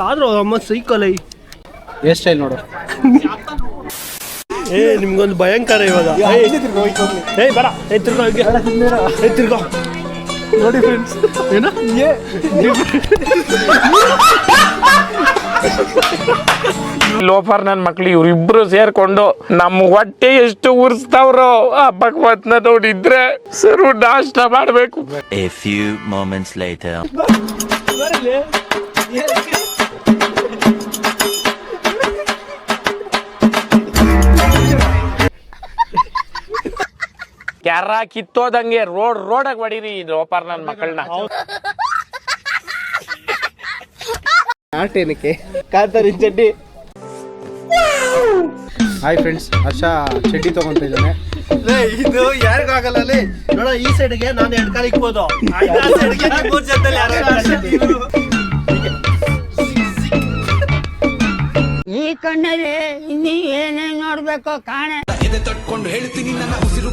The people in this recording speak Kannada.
ಆದ್ರೂ ಅಮ್ಮ ಸೈಕಲ್ ಹೇರ್ ಸ್ಟೈಲ್ ನೋಡು. ನಿಮ್ಗೊಂದು ಭಯಂಕರ ಇವಾಗ. ಬೇಡ ತಿರ್ಗೋ ನೋಡಿ ಫ್ರೆಂಡ್ಸ್, ಏನೋ ಲೋಫರ್ ನನ್ನ ಮಕ್ಳು ಇವ್ರಿಬ್ರು ಸೇರ್ಕೊಂಡು ನಮ್ಮ ಹೊಟ್ಟೆ ಎಷ್ಟು ಉರ್ಸ್ತಾವ್ರೋ ಆ ಭಗವತ್ನ ನೋಡಿದ್ರೆ ಸರು ನಾಷ್ಟ ಮಾಡ್ಬೇಕು. A few moments later. ಕ್ಯಾರ ಕಿತ್ತೋದಂಗೆ ರೋಡಾಗ ಹೊಡೀರಿ ಲೋಫರ್ ನನ್ನ ಮಕ್ಕಳನ್ನ. ಆಟೇನಕ್ಕೆ ಕಾಂತಾರಿ ಚಡ್ಡಿ. ಹಾಯ್ ಫ್ರೆಂಡ್ಸ್, ಹರ್ಷ ಚಡ್ಡಿ ತಗೊಂತ ಇದ್ದಾನೆ. ಇದು ಯಾರಿಗೂ ಆಗಲ್ಲ. ನೋಡ, ಈ ಸೈಡ್ಗೆ ನಾನು 2 ಕಾಲು ಇಕ್ಬೋದು. ಈ ಕಣ್ಣಲ್ಲಿ ಇನ್ನೀ ಏನೇನ್ ನೋಡ್ಬೇಕೋ ಕಾಣೆ. ತಟ್ಕೊಂಡು ಹೇಳ್ತೀನಿ ನನ್ನ ಉಸಿರು